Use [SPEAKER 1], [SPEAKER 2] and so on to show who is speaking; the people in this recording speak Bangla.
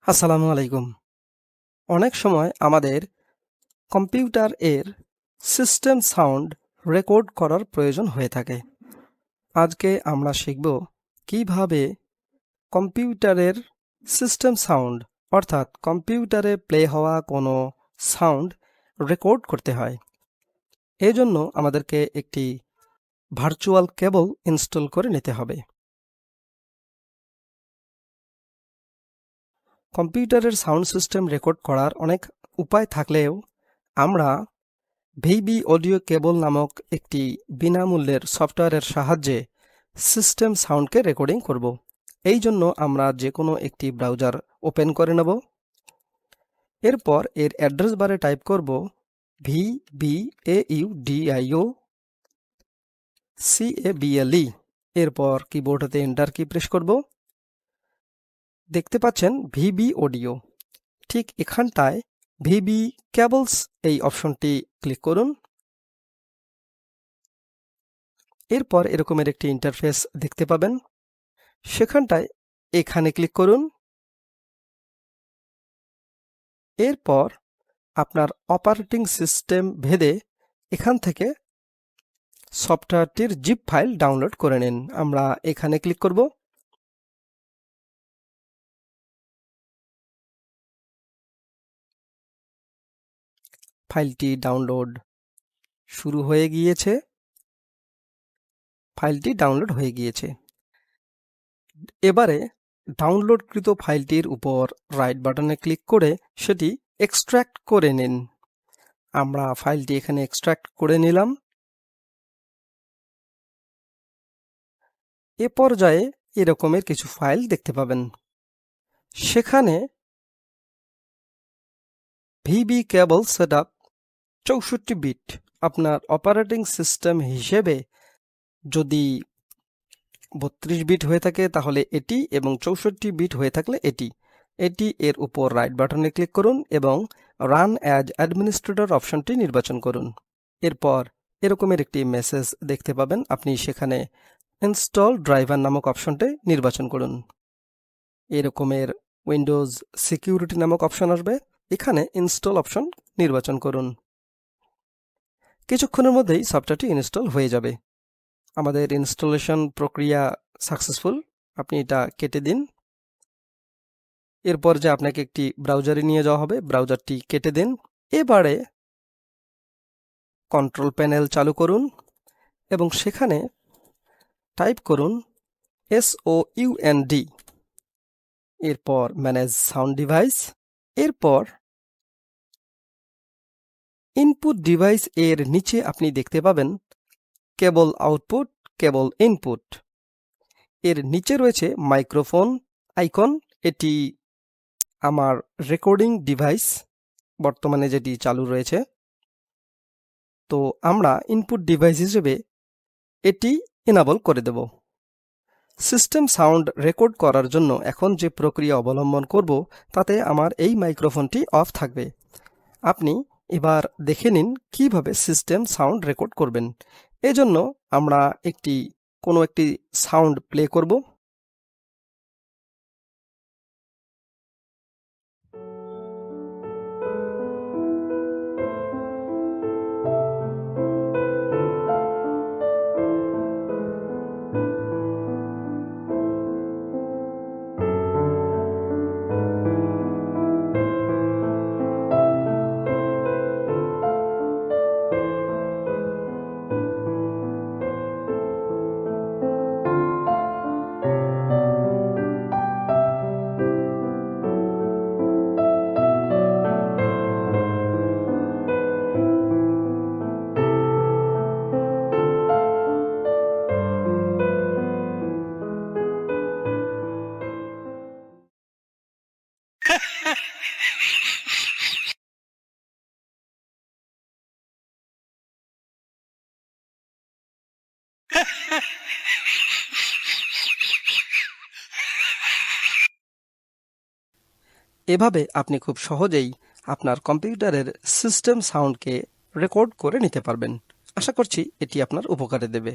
[SPEAKER 1] আসসালামু আলাইকুম। অনেক সময় আমাদের কম্পিউটার এর সিস্টেম সাউন্ড রেকর্ড করার প্রয়োজন হয়ে থাকে। আজকে আমরা শিখব কিভাবে কম্পিউটারের সিস্টেম সাউন্ড অর্থাৎ কম্পিউটারে প্লে হওয়া কোনো সাউন্ড রেকর্ড করতে হয়। এজন্য আমাদেরকে একটি ভার্চুয়াল কেবল ইনস্টল করে নিতে হবে। কম্পিউটারের সাউন্ড সিস্টেম রেকর্ড করার অনেক উপায় থাকলেও আমরা ভিবি অডিও কেবল নামক একটি বিনামূল্যের সফটওয়্যারের সাহায্যে সিস্টেম সাউন্ডকে রেকর্ডিং করব। এই জন্য আমরা যে কোনো একটি ব্রাউজার ওপেন করে নেব। এরপর এর অ্যাড্রেস বারে টাইপ করব VBAUDIO CABLE। এরপর কিবোর্ডেতে এন্টার কি প্রেস করব। দেখতে পাচ্ছেন ভিবি অডিও। ঠিক এখানটায় ভিবি কেবলস এই অপশনটি ক্লিক করুন। এরপর এরকমের একটি ইন্টারফেস দেখতে পাবেন। সেখানটায় এখানে ক্লিক করুন। এরপর আপনার অপারেটিং সিস্টেম ভেদে এখান থেকে সফটওয়্যারটির জিপ ফাইল ডাউনলোড করে নিন। আমরা এখানে ক্লিক করব। ফাইলটি ডাউনলোড শুরু হয়ে গিয়েছে। ফাইলটি ডাউনলোড হয়ে গিয়েছে। এবারে ডাউনলোডকৃত ফাইলটির উপর রাইট বাটনে ক্লিক করে সেটি এক্সট্র্যাক্ট করে নিন। আমরা ফাইলটি এখানে এক্সট্র্যাক্ট করে নিলাম। এ পর্যায়ে এরকমের কিছু ফাইল দেখতে পাবেন। সেখানে ভিবি কেবল সেটআপ 64 বিট। আপনার অপারেটিং সিস্টেম হিসেবে যদি 32 বিট হয়ে থাকে তাহলে এটি, এবং 64 বিট হয়ে থাকলে এটি এর উপর রাইট বাটনে ক্লিক করুন এবং রান অ্যাজ অ্যাডমিনিস্ট্রেটর অপশনটি নির্বাচন করুন। এরপর এরকমের একটি মেসেজ দেখতে পাবেন। আপনি সেখানে ইনস্টল ড্রাইভার নামক অপশনটি নির্বাচন করুন। এরকমের উইন্ডোজ সিকিউরিটি নামক অপশন আসবে। এখানে ইনস্টল অপশন নির্বাচন করুন। কিছুক্ষণের মধ্যেই সফটওয়্যারটি ইনস্টল হয়ে যাবে। আমাদের ইনস্টলেশন প্রক্রিয়া সাকসেসফুল। আপনি এটা কেটে দিন। এরপর যে আপনাকে একটি ব্রাউজারে নিয়ে যাওয়া হবে, ব্রাউজারটি কেটে দিন। এবারে কন্ট্রোল প্যানেল চালু করুন এবং সেখানে টাইপ করুন SOUND। এরপর ম্যানেজ সাউন্ড ডিভাইস। এরপর ইনপুট ডিভাইস এর নিচে আপনি দেখতে পাবেন কেবল আউটপুট, কেবল ইনপুট। এর নিচে রয়েছে মাইক্রোফোন আইকন। এটি আমার রেকর্ডিং ডিভাইস বর্তমানে যেটি চালু রয়েছে। তো আমরা ইনপুট ডিভাইস হিসেবে এটি এনাবল করে দেব। সিস্টেম সাউন্ড রেকর্ড করার জন্য এখন যে প্রক্রিয়া অবলম্বন করব তাতে আমার এই মাইক্রোফোনটি অফ থাকবে। আপনি এবার দেখে নিন কিভাবে সিস্টেম সাউন্ড রেকর্ড করবেন। এজন্য আমরা কোনো একটি সাউন্ড প্লে করব। এভাবে আপনি খুব সহজেই আপনার কম্পিউটারের সিস্টেম সাউন্ডকে রেকর্ড করে নিতে পারবেন। আশা করছি এটি আপনার উপকারে দেবে।